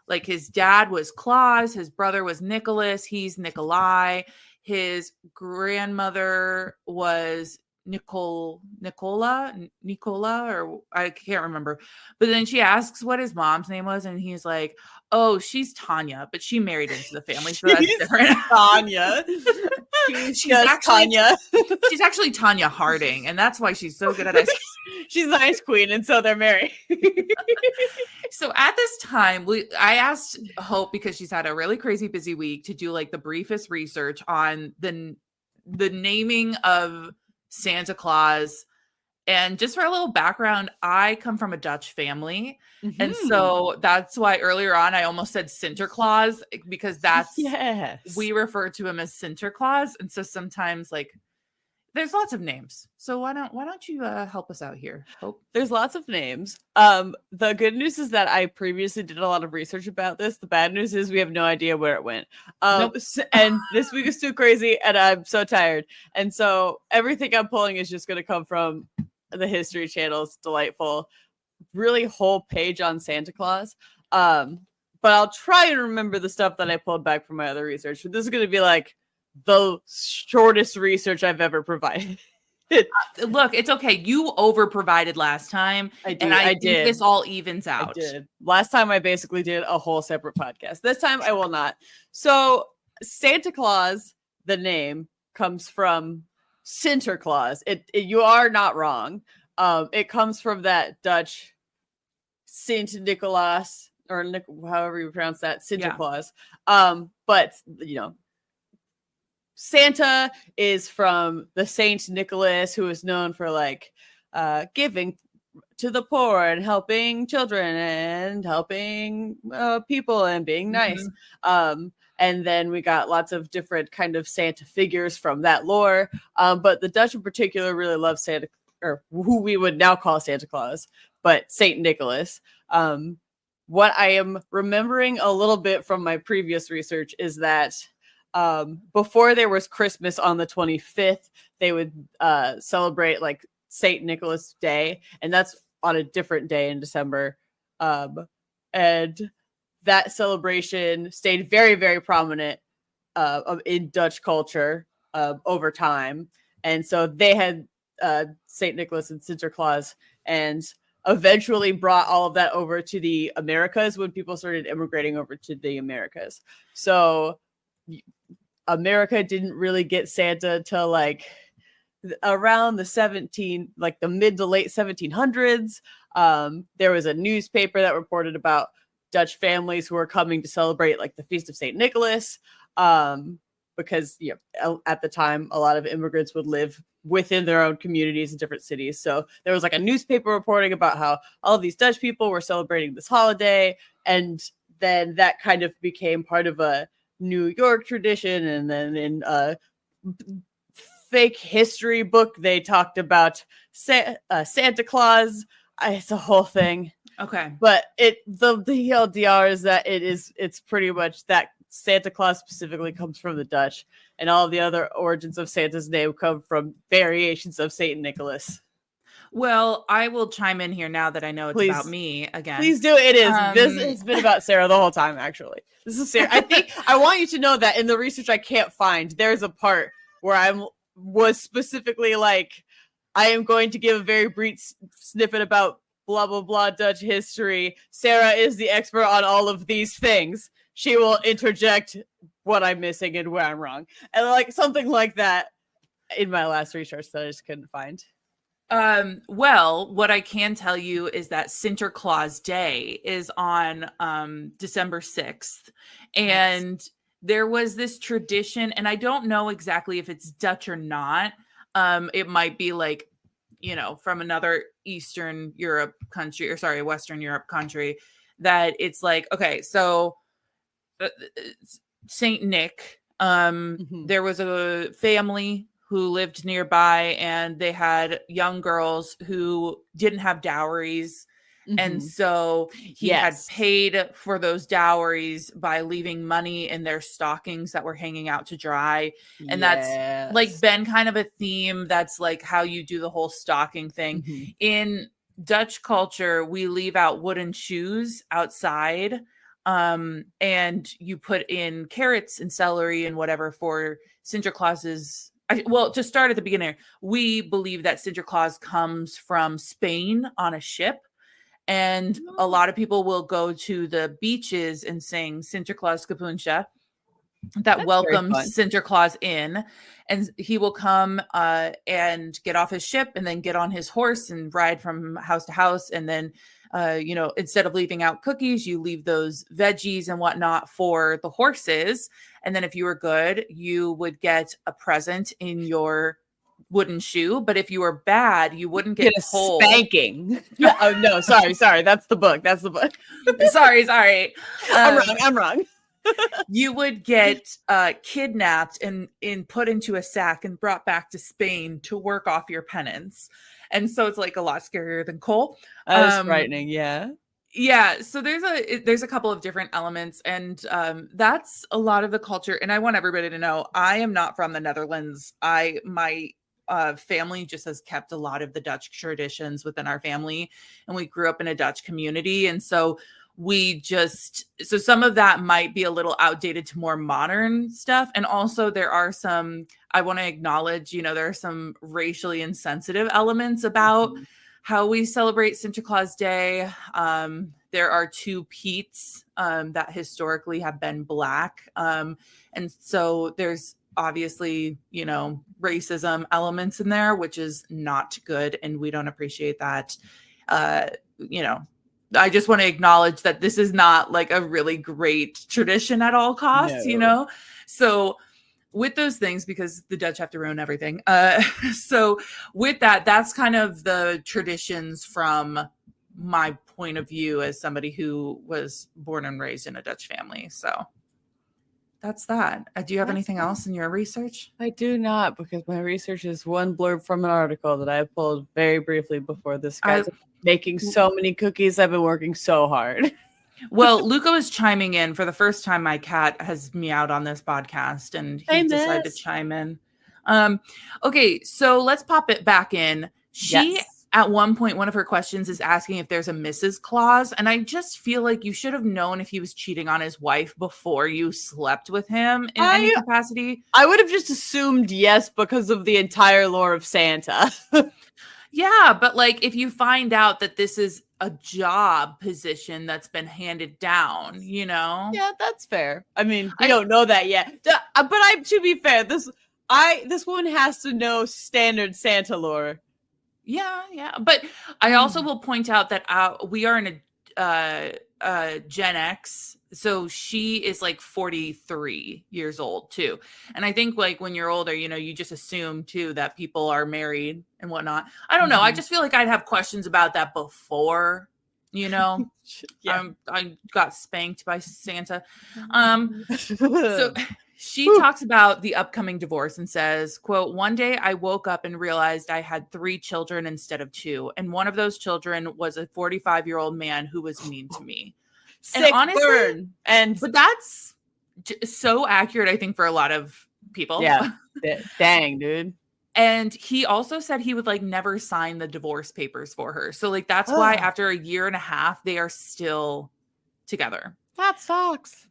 Speaker 1: Like his dad was Claus, his brother was Nicholas, he's Nikolai, his grandmother was Nicola, or I can't remember. But then she asks what his mom's name was, and he's like, oh, she's Tanya, but she married into the family, so that's different.
Speaker 2: Tanya. she's
Speaker 1: actually Tanya Harding, and that's why she's so good at ice cream.
Speaker 2: She's the ice queen, and so they're married.
Speaker 1: So at this time, I asked Hope, because she's had a really crazy busy week, to do like the briefest research on the naming of Santa Claus. And just for a little background, I come from a Dutch family. Mm-hmm. And so that's why earlier on I almost said Sinterklaas, because we refer to him as Sinterklaas. And so sometimes like There's lots of names. So why don't you help us out here, Hope?
Speaker 2: There's lots of names. The good news is that I previously did a lot of research about this. The bad news is we have no idea where it went.
Speaker 1: Nope.
Speaker 2: And this week is too crazy, and I'm so tired. And so everything I'm pulling is just going to come from the History Channel's delightful, really whole page on Santa Claus. But I'll try and remember the stuff that I pulled back from my other research. But this is going to be like the shortest research I've ever provided.
Speaker 1: Look, it's okay. You over provided last time. I think this all evens out.
Speaker 2: I did. Last time I basically did a whole separate podcast. This time I will not. So Santa Claus, the name, comes from Sinterklaas. You are not wrong. It comes from that Dutch Saint Nicholas, or however you pronounce that, Sinterklaas. But Santa is from the Saint Nicholas, who is known for like giving to the poor and helping children and helping people and being nice. And then we got lots of different kind of Santa figures from that lore. But the Dutch in particular really love Santa, or who we would now call Santa Claus, but Saint Nicholas. What I am remembering a little bit from my previous research is that before there was Christmas on the 25th, they would celebrate like Saint Nicholas Day, and that's on a different day in December. And that celebration stayed very, very prominent in Dutch culture over time. And so they had Saint Nicholas and Sinterklaas, and eventually brought all of that over to the Americas when people started immigrating over to the Americas. So America didn't really get Santa till like around the mid to late 1700s. There was a newspaper that reported about Dutch families who were coming to celebrate like the Feast of St. Nicholas, because at the time a lot of immigrants would live within their own communities in different cities. So there was like a newspaper reporting about how all of these Dutch people were celebrating this holiday, and then that kind of became part of a New York tradition. And then in a fake history book they talked about Santa Claus. It's a whole thing.
Speaker 1: Okay,
Speaker 2: but the LDR is that it's pretty much that Santa Claus specifically comes from the Dutch, and all of the other origins of Santa's name come from variations of Saint Nicholas.
Speaker 1: Well, I will chime in here now that I know it's about me again.
Speaker 2: Please do. It is. This has been about Sarah the whole time, actually. This is Sarah. I think I want you to know that in the research I can't find, there's a part where I was specifically like, I am going to give a very brief snippet about blah, blah, blah Dutch history. Sarah is the expert on all of these things. She will interject what I'm missing and where I'm wrong. And like something like that in my last research that I just couldn't find.
Speaker 1: Well, what I can tell you is that Sinterklaas Day is on December 6th. And there was this tradition, and I don't know exactly if it's Dutch or not. It might be like, from another Western Europe country, that it's like, okay, so Saint Nick, there was a family who lived nearby, and they had young girls who didn't have dowries. And so he had paid for those dowries by leaving money in their stockings that were hanging out to dry. And that's like been kind of a theme. That's like how you do the whole stocking thing. In Dutch culture, we leave out wooden shoes outside. And you put in carrots and celery and whatever for Sinterklaas's. To start at the beginning, we believe that Sinterklaas comes from Spain on a ship. And a lot of people will go to the beaches and sing Sinterklaas Kapoensje. That welcomes Sinterklaas in, and he will come and get off his ship and then get on his horse and ride from house to house. And then, instead of leaving out cookies, you leave those veggies and whatnot for the horses. And then if you were good, you would get a present in your wooden shoe. But if you were bad, you wouldn't get
Speaker 2: a spanking. Oh no, sorry. That's the book.
Speaker 1: sorry.
Speaker 2: I'm wrong.
Speaker 1: you would get kidnapped and put into a sack and brought back to Spain to work off your penance. And so it's like a lot scarier than coal.
Speaker 2: That is frightening, yeah.
Speaker 1: Yeah, so there's a couple of different elements, and that's a lot of the culture. And I want everybody to know I am not from the Netherlands. My family just has kept a lot of the Dutch traditions within our family, and we grew up in a Dutch community, and so some of that might be a little outdated to more modern stuff. And also there are some, I want to acknowledge, there are some racially insensitive elements about how we celebrate Santa Claus Day. There are two Petes that historically have been Black. And so there's obviously, racism elements in there, which is not good. And we don't appreciate that. I just want to acknowledge that this is not like a really great tradition at all costs,
Speaker 2: No.
Speaker 1: So with those things, because the Dutch have to ruin everything. So with that, that's kind of the traditions from my point of view as somebody who was born and raised in a Dutch family. So that's that. Do you have anything else in your research?
Speaker 2: I do not, because my research is one blurb from an article that I pulled very briefly before this. Guy's making so many cookies. I've been working so hard.
Speaker 1: Well, Luca was chiming in for the first time. My cat has meowed on this podcast, and he decided to chime in. Okay, so let's pop it back in. She, at one point, one of her questions is asking if there's a Mrs. Claus, and I just feel like you should have known if he was cheating on his wife before you slept with him in any capacity.
Speaker 2: I would have just assumed yes because of the entire lore of Santa.
Speaker 1: Yeah, but like if you find out that this is a job position that's been handed down,
Speaker 2: Yeah, that's fair. I mean, I don't know that yet. But to be fair, this one has to know standard Santa lore.
Speaker 1: Yeah. But I also will point out that we are in a Gen X. So she is like 43 years old too. And I think like when you're older, you just assume too that people are married and whatnot. I don't know. I just feel like I'd have questions about that before,
Speaker 2: Yeah.
Speaker 1: I got spanked by Santa. So she talks about the upcoming divorce and says, quote, "One day I woke up and realized I had 3 children instead of 2. And one of those children was a 45-year-old man who was mean to me."
Speaker 2: Sick and honestly, burn.
Speaker 1: But that's so accurate, I think, for a lot of people.
Speaker 2: Yeah. Dang, dude.
Speaker 1: And he also said he would like never sign the divorce papers for her. So like that's why after a year and a half, they are still together.
Speaker 2: That sucks.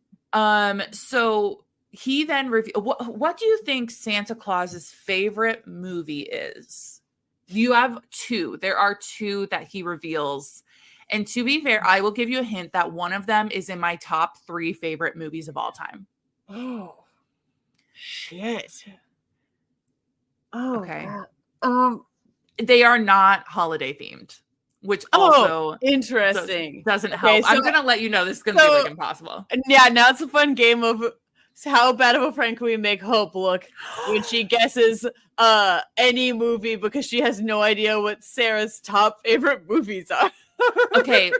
Speaker 1: So he then what do you think Santa Claus's favorite movie is? You have 2. There are 2 that he reveals. And to be fair, I will give you a hint that one of them is in my top 3 favorite movies of all time.
Speaker 2: Oh, shit. Oh,
Speaker 1: okay. They are not holiday themed, which also
Speaker 2: interesting
Speaker 1: doesn't help. So I'm gonna let you know this is gonna be like impossible.
Speaker 2: Yeah, now it's a fun game of how bad of a friend can we make Hope look when she guesses any movie because she has no idea what Sarah's top favorite movies are.
Speaker 1: Okay,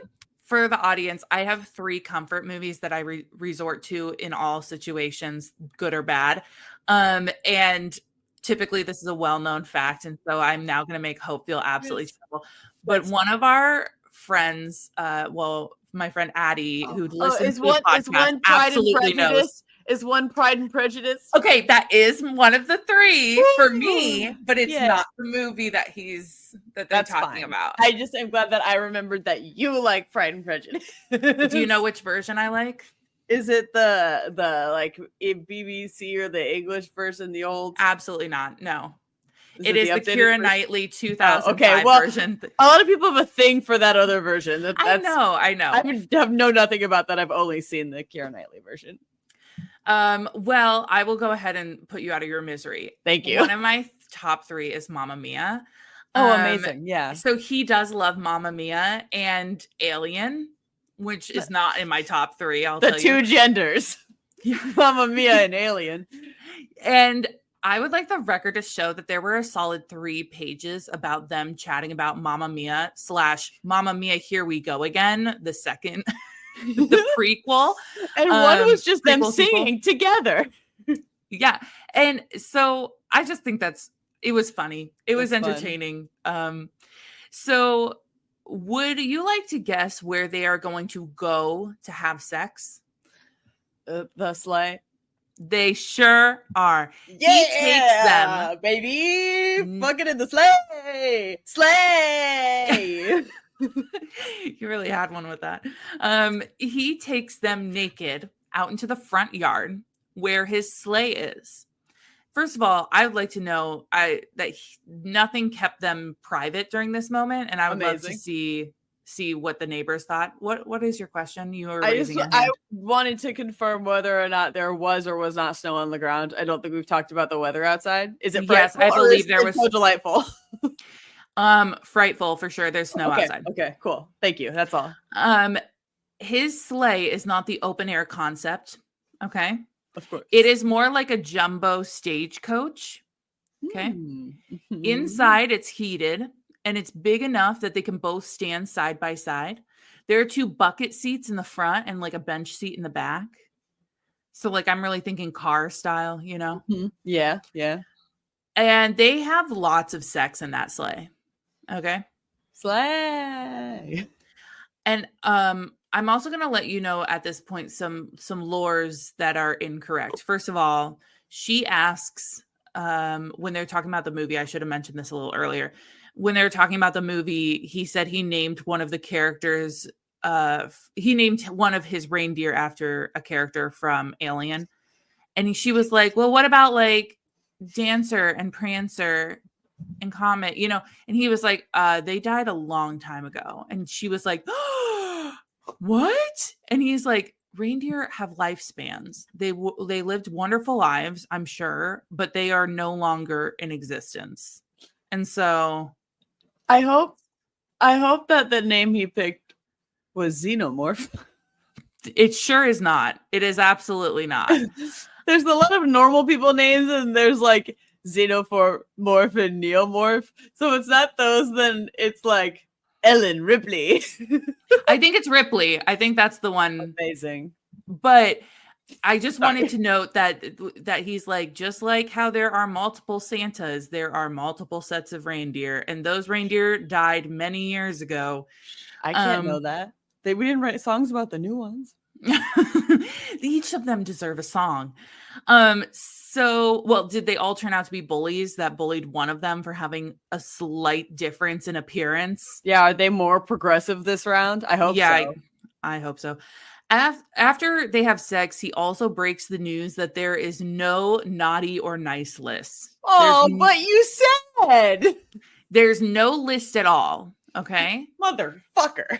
Speaker 1: for the audience, I have 3 comfort movies that I resort to in all situations, good or bad. And typically this is a well-known fact, and so I'm now going to make Hope feel absolutely terrible. But one of our friends, my friend Addie, who listens to the podcast, absolutely knows.
Speaker 2: Is one Pride and Prejudice?
Speaker 1: Okay, that is one of the 3 for me, but it's not the movie that they're talking about.
Speaker 2: I just am glad that I remembered that you like Pride and Prejudice.
Speaker 1: Do you know which version I like?
Speaker 2: Is it the like BBC or the English version, the old?
Speaker 1: Absolutely not. No. It is the Keira Knightley 2005 version.
Speaker 2: A lot of people have a thing for that other version.
Speaker 1: I know.
Speaker 2: I know nothing about that. I've only seen the Keira Knightley version.
Speaker 1: Well, I will go ahead and put you out of your misery.
Speaker 2: Thank you.
Speaker 1: One of my top 3 is Mamma Mia.
Speaker 2: Oh, amazing. Yeah.
Speaker 1: So he does love Mamma Mia and Alien, which is not in my top 3. I'll tell you.
Speaker 2: The 2 genders. Mamma Mia and Alien.
Speaker 1: And I would like the record to show that there were a solid 3 pages about them chatting about Mamma Mia / Mamma Mia, Here We Go Again, the second the prequel.
Speaker 2: And one was just them
Speaker 1: prequel sequel.
Speaker 2: singing together.
Speaker 1: Yeah. And so I just think it was funny. It was
Speaker 2: That's fun.
Speaker 1: entertaining. So would you like to guess where they are going to go to have sex?
Speaker 2: The sleigh.
Speaker 1: They sure are.
Speaker 2: Yeah,
Speaker 1: He takes them.
Speaker 2: baby. Fucking in the sleigh. Sleigh.
Speaker 1: You really had one with that. He takes them naked out into the front yard where his sleigh is. First of all, I would like to know nothing kept them private during this moment, and I would love to see what the neighbors thought. What is your question? You were raising your hand.
Speaker 2: I wanted to confirm whether or not there was or was not snow on the ground. I don't think we've talked about the weather outside. Is it frightful?
Speaker 1: Yes, I believe there was
Speaker 2: so delightful.
Speaker 1: Frightful for sure. There's snow outside.
Speaker 2: Okay, cool. Thank you. That's all.
Speaker 1: His sleigh is not the open air concept. Okay.
Speaker 2: Of course.
Speaker 1: It is more like a jumbo stagecoach. Okay.
Speaker 2: Mm-hmm.
Speaker 1: Inside, it's heated and it's big enough that they can both stand side by side. There are 2 bucket seats in the front and like a bench seat in the back. So like I'm really thinking car style, you know?
Speaker 2: Mm-hmm. Yeah, yeah.
Speaker 1: And they have lots of sex in that sleigh. Okay.
Speaker 2: Sleigh.
Speaker 1: And I'm also going to let you know at this point some lores that are incorrect. First of all, she asks when they're talking about the movie, I should have mentioned this a little earlier. When they were talking about the movie, he said he named one of the characters. He named one of his reindeer after a character from Alien. And she was like, well, what about like Dancer and Prancer and Comet, you know? And he was like, they died a long time ago. And she was like, what? And he's like, reindeer have lifespans. They lived wonderful lives, I'm sure, but they are no longer in existence. And so
Speaker 2: I hope that the name he picked was Xenomorph.
Speaker 1: It sure is not. It is absolutely not.
Speaker 2: There's a lot of normal people names, and there's like Xenomorph and Neomorph. So if it's not those, then it's like Ellen Ripley.
Speaker 1: I think it's Ripley. I think that's the one.
Speaker 2: Amazing.
Speaker 1: But I just wanted to note that he's like, just like how there are multiple Santas, there are multiple sets of reindeer, and those reindeer died many years ago.
Speaker 2: I can't know that. We didn't write songs about the new ones.
Speaker 1: Each of them deserve a song. So, well, did they all turn out to be bullies that bullied one of them for having a slight difference in appearance?
Speaker 2: Yeah, are they more progressive this round? I hope so.
Speaker 1: I hope so. After they have sex, he also breaks the news that there is no naughty or nice list.
Speaker 2: Oh, but you said
Speaker 1: there's no list at all. Okay,
Speaker 2: motherfucker.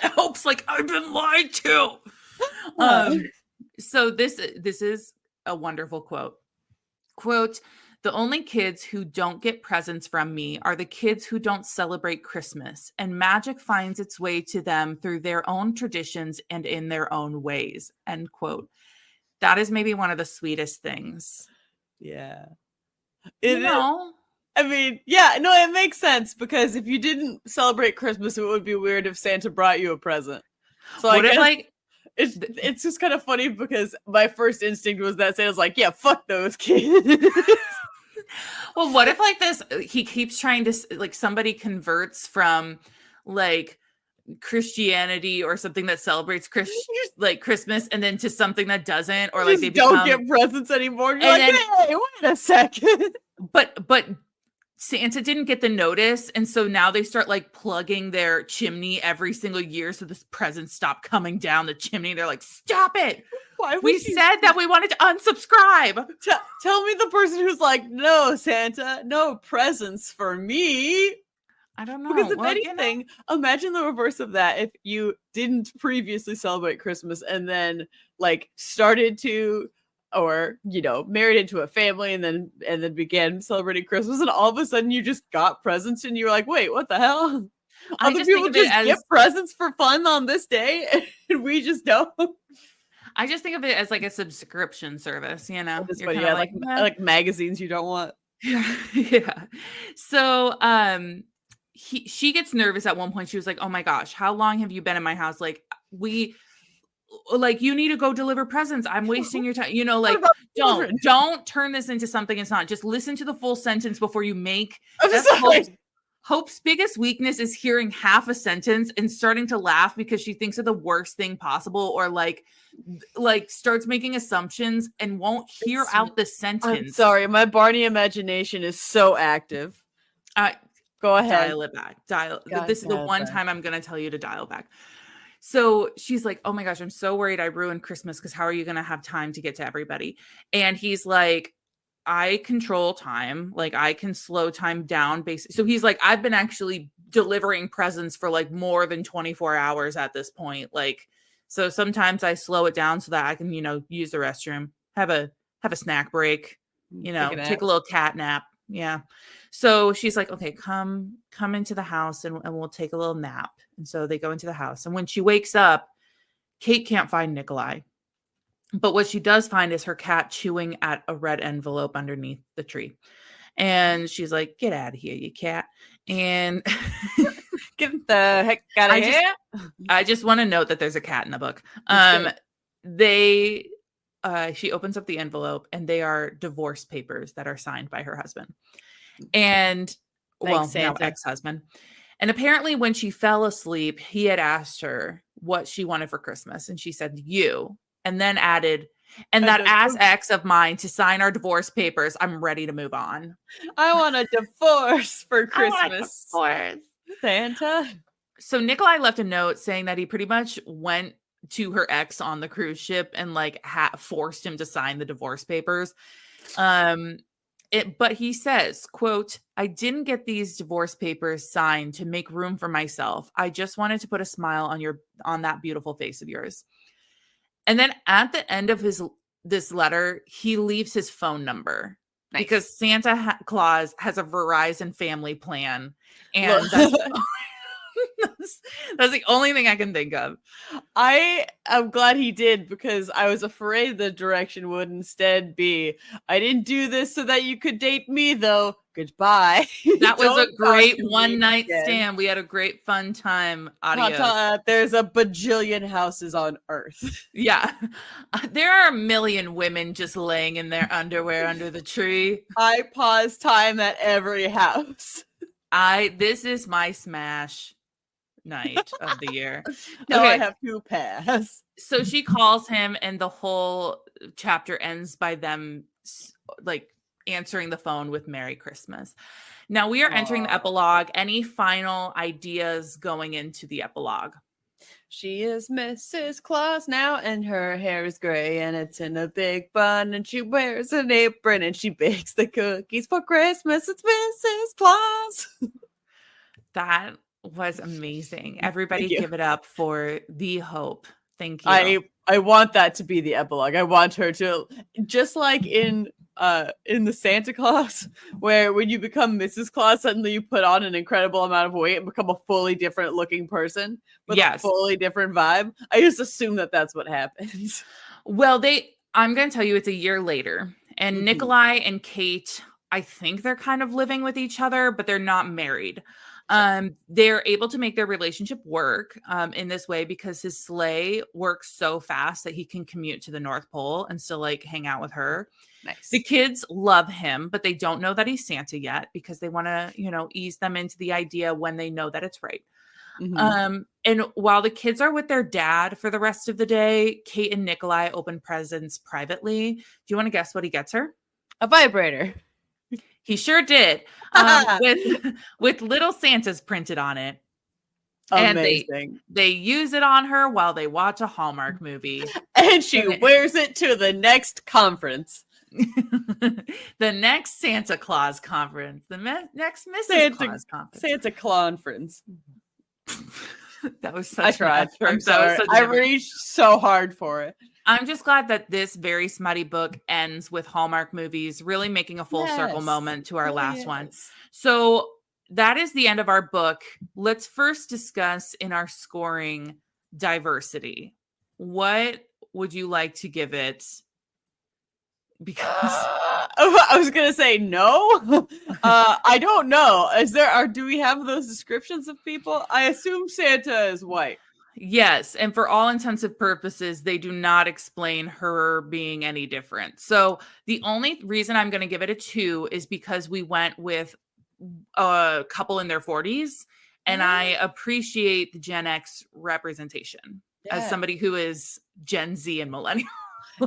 Speaker 1: Hope's like, I've been lied to. So this is a wonderful quote. Quote, the only kids who don't get presents from me are the kids who don't celebrate Christmas, and magic finds its way to them through their own traditions and in their own ways. End quote. That is maybe one of the sweetest things.
Speaker 2: Yeah.
Speaker 1: I
Speaker 2: mean, yeah, no, it makes sense, because if you didn't celebrate Christmas, it would be weird if Santa brought you a present. So I guess, like, it's just kind of funny, because my first instinct was that Santa's like, yeah, fuck those kids.
Speaker 1: Well, what if like this, he keeps trying to, like, somebody converts from like Christianity or something that celebrates Christmas, and then to something that doesn't, or like they
Speaker 2: don't get presents anymore. You're like, hey, wait a second.
Speaker 1: But Santa didn't get the notice, and so now they start like plugging their chimney every single year, so this presents stop coming down the chimney. They're like, stop it. We said that we wanted to unsubscribe.
Speaker 2: Tell me the person who's like, no, Santa, no presents for me.
Speaker 1: I don't know.
Speaker 2: Because if anything, imagine the reverse of that. If you didn't previously celebrate Christmas and then like started to, or, you know, married into a family and then began celebrating Christmas, and all of a sudden you just got presents and you were like, wait, what the hell? Other people just get presents for fun on this day and we just don't.
Speaker 1: I just think of it as like a subscription service, you know?
Speaker 2: Yeah, like magazines you don't want.
Speaker 1: Yeah. So she gets nervous at one point. She was like, oh my gosh, how long have you been in my house? Like, we like, you need to go deliver presents. I'm wasting your time. You know,
Speaker 2: What
Speaker 1: like,
Speaker 2: about children?
Speaker 1: don't turn this into something it's not. Just listen to the full sentence before you make.
Speaker 2: I'm
Speaker 1: That's
Speaker 2: sorry.
Speaker 1: Hope's biggest weakness is hearing half a sentence and starting to laugh because she thinks of the worst thing possible, or like starts making assumptions and won't hear out the sentence.
Speaker 2: I'm sorry, my Barney imagination is so active. Go ahead.
Speaker 1: Dial it back. This is the one time I'm going to tell you to dial back. So she's like, oh my gosh, I'm so worried I ruined Christmas because how are you going to have time to get to everybody? And he's like, I control time. Like, I can slow time down. Basically. So he's like, I've been actually delivering presents for like more than 24 hours at this point. Like, so sometimes I slow it down so that I can, use the restroom, have a snack break, take a little cat nap. Yeah. So she's like, okay, come into the house and we'll take a little nap. And so they go into the house. And when she wakes up, Kate can't find Nikolai. But what she does find is her cat chewing at a red envelope underneath the tree. And she's like, get out of here, you cat. And
Speaker 2: get the heck out of here.
Speaker 1: I just want to note that there's a cat in the book. She opens up the envelope and they are divorce papers that are signed by her husband. And now ex-husband. And apparently when she fell asleep, he had asked her what she wanted for Christmas. And she said, you. And then added, and that ass ex of mine to sign our divorce papers. I'm ready to move on.
Speaker 2: I want a divorce for Christmas. Santa.
Speaker 1: So Nikolai left a note saying that he pretty much went to her ex on the cruise ship and like forced him to sign the divorce papers. But he says, quote, I didn't get these divorce papers signed to make room for myself. I just wanted to put a smile on that beautiful face of yours. And then at the end of this letter, he leaves his phone number because Santa Claus has a Verizon family plan. And that's the only thing I can think of.
Speaker 2: I am glad he did, because I was afraid the direction would instead be, I didn't do this so that you could date me, though. Goodbye.
Speaker 1: That was a great one night stand. We had a great fun time. Audio.
Speaker 2: There's a bajillion houses on Earth.
Speaker 1: Yeah. There are a million women just laying in their underwear under the tree.
Speaker 2: I pause time at every house.
Speaker 1: This is my smash night of the year.
Speaker 2: Now I have to pass.
Speaker 1: So she calls him and the whole chapter ends by them like answering the phone with Merry Christmas. Now we are entering the epilogue. Any final ideas going into the epilogue?
Speaker 2: She is Mrs. Claus now, and her hair is gray, and it's in a big bun, and she wears an apron, and she bakes the cookies for Christmas. It's Mrs. Claus.
Speaker 1: That was amazing. Everybody give it up for the Hope. Thank you.
Speaker 2: I want that to be the epilogue. I want her to, just like in the Santa Claus, where when you become Mrs. Claus, suddenly you put on an incredible amount of weight and become a fully different looking person with a fully different vibe. I just assume that that's what happens.
Speaker 1: Well, I'm going to tell you, it's a year later, and Nikolai and Kate, I think they're kind of living with each other, but they're not married. They're able to make their relationship work in this way because his sleigh works so fast that he can commute to the North Pole and still like hang out with her.
Speaker 2: Nice.
Speaker 1: The kids love him, but they don't know that he's Santa yet because they want to, ease them into the idea when they know that it's right. Mm-hmm. And while the kids are with their dad for the rest of the day, Kate and Nikolai open presents privately. Do you want to guess what he gets her?
Speaker 2: A vibrator.
Speaker 1: He sure did. With little Santas printed on it.
Speaker 2: Amazing.
Speaker 1: And they use it on her while they watch a Hallmark movie.
Speaker 2: And she wears it to the next conference.
Speaker 1: The next Santa Claus conference. The next Mrs. Claus conference.
Speaker 2: Santa Conference.
Speaker 1: That was such
Speaker 2: I tried. I'm sorry. I reached so hard for it.
Speaker 1: I'm just glad that this very smutty book ends with Hallmark movies really making a full circle moment to our last one. So that is the end of our book. Let's first discuss in our scoring diversity. What would you like to give it? Because
Speaker 2: I was gonna say no. I don't know. Do we have those descriptions of people? I assume Santa is white.
Speaker 1: Yes, and for all intensive purposes, they do not explain her being any different. So the only reason I'm going to give it a 2 is because we went with a couple in their 40s, and I appreciate the Gen X representation as
Speaker 2: Yeah.
Speaker 1: somebody who is Gen Z and millennial.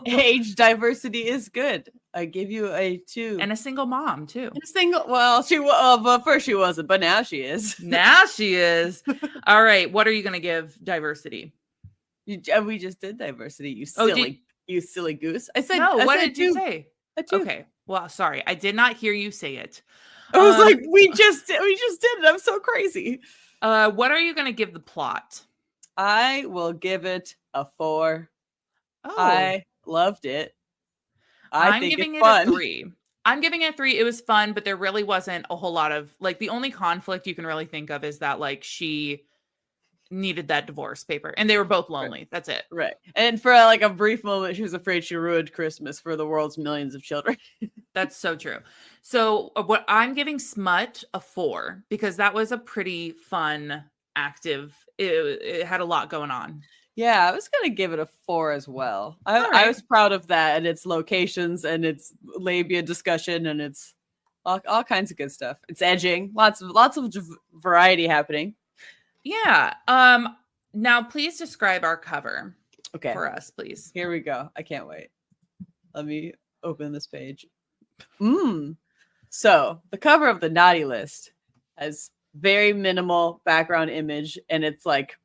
Speaker 2: Age diversity is good. I give you a 2.
Speaker 1: And a single mom too.
Speaker 2: And a single, well, but first she wasn't, but now she is.
Speaker 1: Now she is. All right, what are you going to give diversity?
Speaker 2: We just did diversity, you silly goose. I said
Speaker 1: No,
Speaker 2: I
Speaker 1: what
Speaker 2: said
Speaker 1: did you
Speaker 2: 2.
Speaker 1: say?
Speaker 2: A 2.
Speaker 1: Okay. Well, sorry. I did not hear you say it.
Speaker 2: I was like, we just did it. I'm so crazy.
Speaker 1: What are you going to give the plot?
Speaker 2: I will give it a 4.
Speaker 1: Oh,
Speaker 2: I loved it.
Speaker 1: I'm
Speaker 2: think
Speaker 1: giving
Speaker 2: it's
Speaker 1: it
Speaker 2: fun.
Speaker 1: a 3. I'm giving it a 3. It was fun, but there really wasn't a whole lot of like the only conflict you can really think of is that like she needed that divorce paper and they were both lonely.
Speaker 2: Right.
Speaker 1: That's it.
Speaker 2: Right. And for like a brief moment, she was afraid she ruined Christmas for the world's millions of children.
Speaker 1: That's so true. So what I'm giving Smut a 4 because that was a pretty fun, active. It had a lot going on.
Speaker 2: Yeah, I was gonna give it a 4 as well. I
Speaker 1: right.
Speaker 2: was proud of that and its locations and its labia discussion and its all kinds of good stuff. It's edging, lots of variety happening.
Speaker 1: Yeah. Now please describe our cover for us, please.
Speaker 2: Here we go. I can't wait. Let me open this page. So the cover of the naughty list has very minimal background image and it's like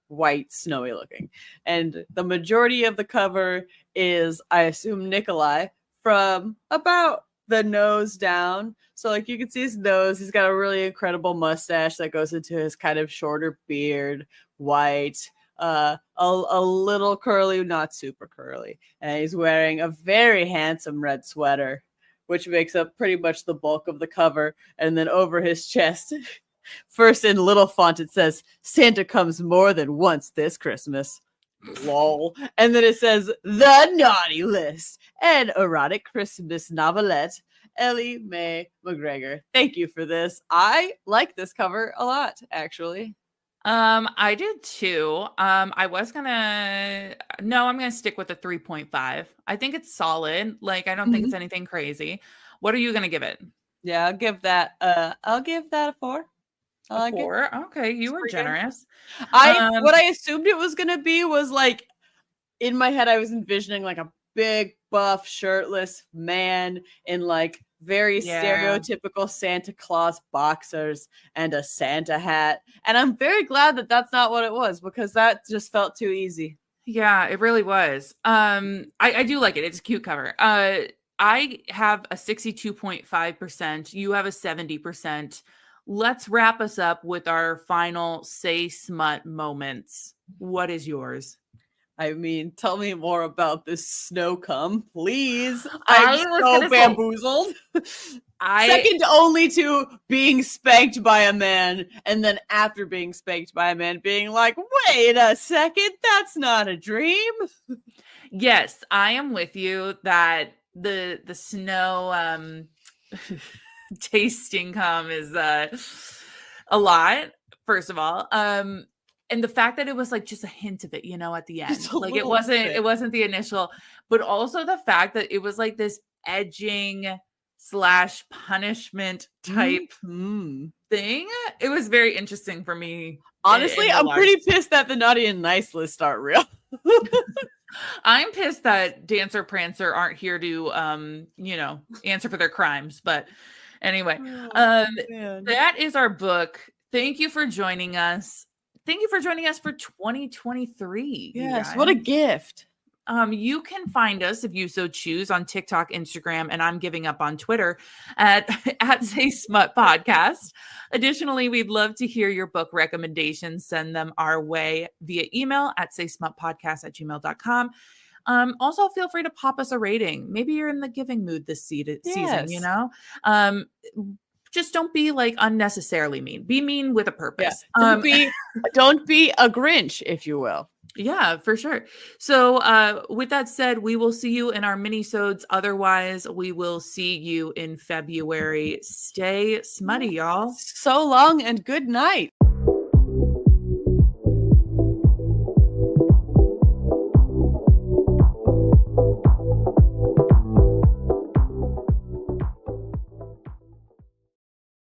Speaker 2: white, snowy looking. And the majority of the cover is, I assume, Nikolai from about the nose down. So like you can see his nose. He's got a really incredible mustache that goes into his kind of shorter beard, white, a little curly, not super curly. And he's wearing a very handsome red sweater, which makes up pretty much the bulk of the cover. And then over his chest, first in little font, it says, Santa comes more than once this Christmas. Lol. And then it says, The Naughty List, an erotic Christmas novelette. Ellie Mae MacGregor. Thank you for this. I like this cover a lot, actually.
Speaker 1: I did too. I'm gonna stick with a 3.5. I think it's solid. Like, I don't think it's anything crazy. What are you gonna give it?
Speaker 2: Yeah, I'll give that a 4.
Speaker 1: I like 4. It. Okay, you were generous.
Speaker 2: What I assumed it was gonna be was like in my head, I was envisioning like a big, buff, shirtless man in like very stereotypical Santa Claus boxers and a Santa hat. And I'm very glad that that's not what it was because that just felt too easy.
Speaker 1: Yeah, it really was. I do like it. It's a cute cover. I have a 62.5%. You have a 70%. Let's wrap us up with our final Say Smut moments. What is yours?
Speaker 2: I mean, tell me more about this snow cum, please. I'm so bamboozled. Second only to being spanked by a man, and then after being spanked by a man, being like, wait a second, that's not a dream.
Speaker 1: Yes, I am with you that the snow tasting cum is a lot, first of all. And the fact that it was like just a hint of it, you know, at the end, like it wasn't the initial, but also the fact that it was like this edging / punishment type thing. It was very interesting for me.
Speaker 2: Honestly, I'm pretty pissed that the naughty and nice lists aren't real.
Speaker 1: I'm pissed that Dancer Prancer aren't here to, answer for their crimes. But anyway, that is our book. Thank you for joining us. Thank you for joining us for 2023.
Speaker 2: Yes, what a gift.
Speaker 1: You can find us if you so choose on TikTok, Instagram, and I'm giving up on Twitter at Say Smut Podcast. Additionally, we'd love to hear your book recommendations. Send them our way via email at saysmutpodcast@gmail.com. Also, feel free to pop us a rating. Maybe you're in the giving mood this season, you know? Just don't be like unnecessarily mean. Be mean with a purpose.
Speaker 2: Yeah. Don't be a Grinch, if you will.
Speaker 1: Yeah, for sure. So with that said, we will see you in our mini-sodes. Otherwise, we will see you in February. Stay smutty, y'all.
Speaker 2: So long and good night.